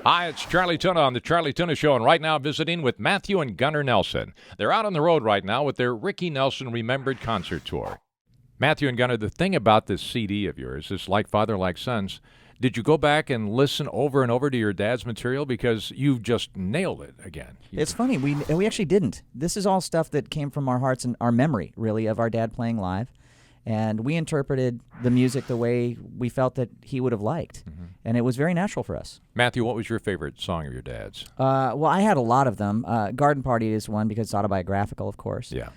Hi, it's Charlie Tuna on the Charlie Tuna Show, and right now visiting with Matthew and Gunnar Nelson. They're out on the road right now with their Ricky Nelson Remembered Concert Tour. Matthew and Gunnar, the thing about this CD of yours, this Like Father, Like Sons, did you go back and listen over and over to your dad's material? Because you've just nailed it again. It's funny, we actually didn't. This is all stuff that came from our hearts and our memory, really, of our dad playing live. And we interpreted the music the way we felt that he would have liked. Mm-hmm. And it was very natural for us. Matthew, what was your favorite song of your dad's? Well, I had a lot of them. Garden Party is one because it's autobiographical, of course. Yeah.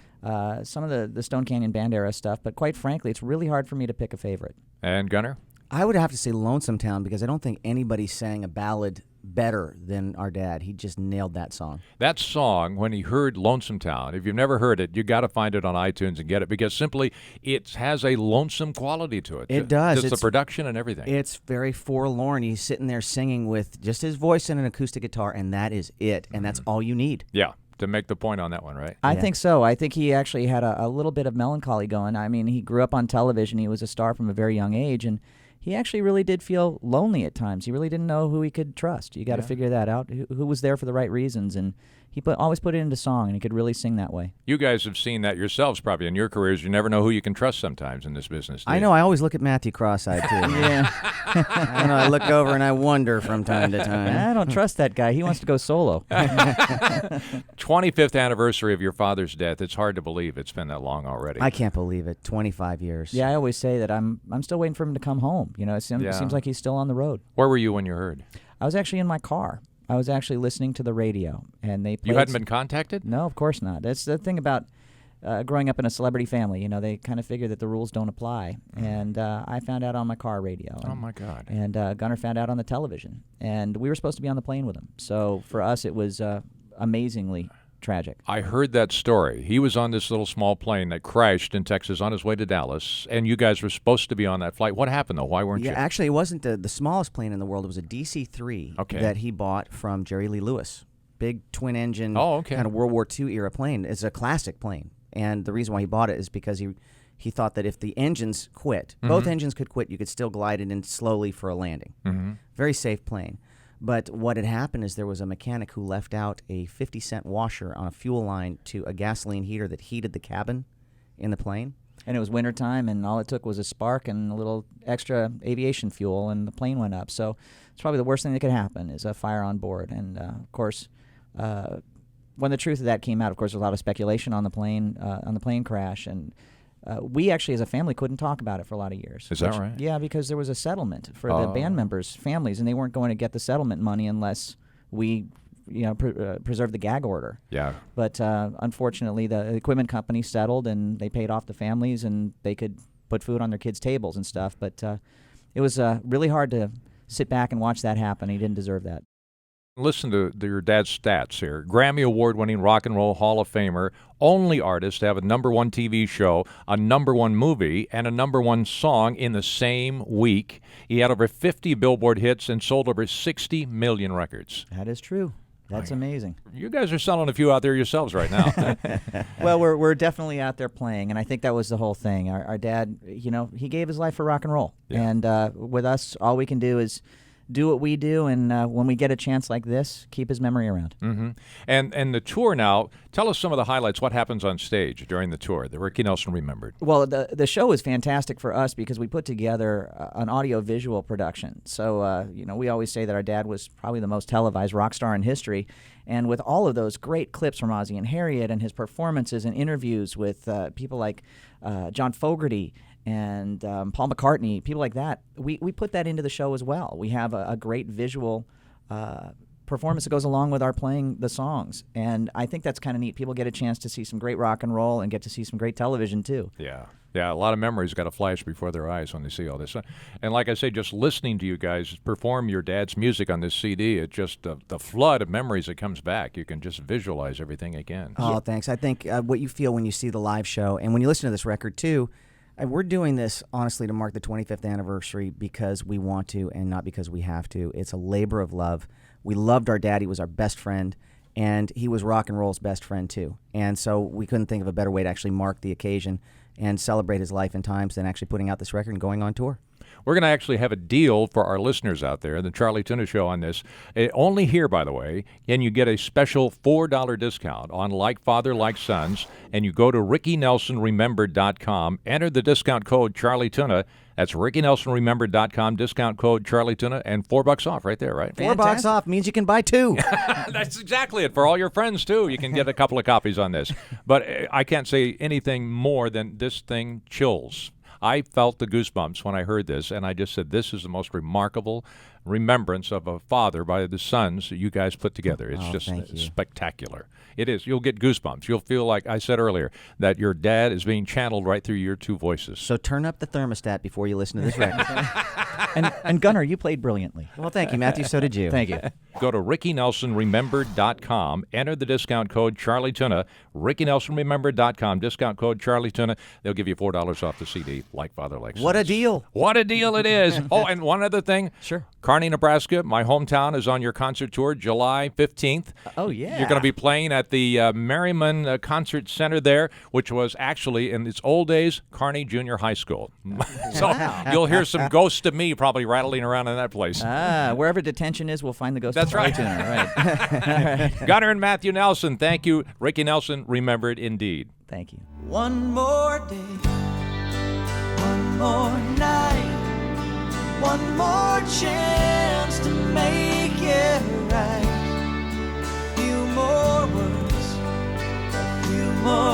Some of the Stone Canyon Band era stuff. But quite frankly, it's really hard for me to pick a favorite. And Gunnar? I would have to say Lonesome Town because I don't think anybody sang a ballad better than our dad. He just nailed that song. That song, when he heard Lonesome Town, if you've never heard it, you got to find it on iTunes and get it because simply it has a lonesome quality to it. It does. It's the production and everything. It's very forlorn. He's sitting there singing with just his voice and an acoustic guitar, and that is it. And that's all you need. Yeah. To make the point on that one, right? I think so. I think he actually had a little bit of melancholy going. I mean, he grew up on television. He was a star from a very young age, and he actually really did feel lonely at times. He really didn't know who he could trust. You got to figure that out, who was there for the right reasons, and he always put it into song, and he could really sing that way. You guys have seen that yourselves probably in your careers. You never know who you can trust sometimes in this business. I know. I always look at Matthew cross-eyed, too. Yeah. I look over and I wonder from time to time. I don't trust that guy. He wants to go solo. 25th anniversary of your father's death. It's hard to believe it's been that long already. I can't believe it. 25 years. Yeah, I always say that I'm still waiting for him to come home. You know, it seems like he's still on the road. Where were you when you heard? I was actually in my car. I was actually listening to the radio, and they played. You hadn't been contacted? No, of course not. That's the thing about growing up in a celebrity family. You know, they kind of figure that the rules don't apply. And I found out on my car radio. Oh, my God. And Gunnar found out on the television. And we were supposed to be on the plane with him. So for us, it was amazingly tragic. I heard that story. He was on this little small plane that crashed in Texas on his way to Dallas, and you guys were supposed to be on that flight. What happened, though? Why weren't you? Yeah, actually, it wasn't the smallest plane in the world. It was a DC-3 that he bought from Jerry Lee Lewis. Big twin-engine kind of World War II era plane. It's a classic plane, and the reason why he bought it is because he thought that if the engines quit, both engines could quit, you could still glide it in slowly for a landing. Very safe plane. But what had happened is there was a mechanic who left out a 50-cent washer on a fuel line to a gasoline heater that heated the cabin in the plane. And it was wintertime, and all it took was a spark and a little extra aviation fuel, and the plane went up. So it's probably the worst thing that could happen is a fire on board. And, of course, when the truth of that came out, of course, there was a lot of speculation on the plane crash, and we actually, as a family, couldn't talk about it for a lot of years. Is that right? Yeah, because there was a settlement for the band members' families, and they weren't going to get the settlement money unless we, preserved the gag order. Yeah. But unfortunately, the equipment company settled, and they paid off the families, and they could put food on their kids' tables and stuff. But it was really hard to sit back and watch that happen. He didn't deserve that. Listen to your dad's stats here. Grammy Award-winning Rock and Roll Hall of Famer, only artist to have a #1 TV show, a #1 movie, and a #1 song in the same week. He had over 50 Billboard hits and sold over 60 million records. That is true. That's amazing. You guys are selling a few out there yourselves right now. Well, we're definitely out there playing, and I think that was the whole thing. Our dad, he gave his life for rock and roll. Yeah. And with us, all we can do is do what we do, and when we get a chance like this, keep his memory around. Mm-hmm. And the tour now, tell us some of the highlights. What happens on stage during the tour, the Ricky Nelson Remembered? Well, the show is fantastic for us because we put together an audio-visual production. So, we always say that our dad was probably the most televised rock star in history, and with all of those great clips from Ozzy and Harriet and his performances and interviews with people like John Fogerty and Paul McCartney, people like that, we put that into the show as well. We have a great visual performance that goes along with our playing the songs, and I think that's kind of neat. People get a chance to see some great rock and roll and get to see some great television too. Yeah, a lot of memories got to flash before their eyes when they see all this. And like I say, just listening to you guys perform your dad's music on this CD, it's just the flood of memories that comes back. You can just visualize everything again. Oh, thanks. I think what you feel when you see the live show and when you listen to this record too, we're doing this, honestly, to mark the 25th anniversary because we want to and not because we have to. It's a labor of love. We loved our dad. He was our best friend, and he was rock and roll's best friend, too. And so we couldn't think of a better way to actually mark the occasion and celebrate his life and times than actually putting out this record and going on tour. we're going to actually have a deal for our listeners out there, the Charlie Tuna Show on this. Only here, by the way, and you get a special $4 discount on Like Father, Like Sons, and you go to RickyNelsonRemembered.com, enter the discount code Charlie Tuna. That's RickyNelsonRemembered.com, discount code Charlie Tuna, and $4 off right there, right? $4 off means you can buy 2. That's exactly it. For all your friends, too. You can get a couple of copies on this. But I can't say anything more than this thing chills. I felt the goosebumps when I heard this, and I just said, this is the most remarkable remembrance of a father by the sons that you guys put together. It's just spectacular. It is. You'll get goosebumps. You'll feel like I said earlier that your dad is being channeled right through your 2 voices. So turn up the thermostat before you listen to this record. and Gunnar, you played brilliantly. Well, thank you, Matthew. So did you. Thank you. Go to RickyNelsonRemembered.com, enter the discount code Charlie Tuna, RickyNelsonRemembered.com, discount code Charlie Tuna. They'll give you $4 off the CD, Like Father, Like Sons. What a deal. What a deal it is. Oh, and one other thing. Sure. Kearney, Nebraska, my hometown, is on your concert tour July 15th. Oh, yeah. You're going to be playing at the Merriman Concert Center there, which was actually, in its old days, Kearney Junior High School. So you'll hear some Ghost of Me probably rattling around in that place. Wherever detention is, we'll find the Ghost That's of Charlie right. Tuna. Right. Gunnar and Matthew Nelson, thank you. Ricky Nelson, remembered indeed. Thank you. One more day, one more night, one more chance to make it right. Few more words, a few more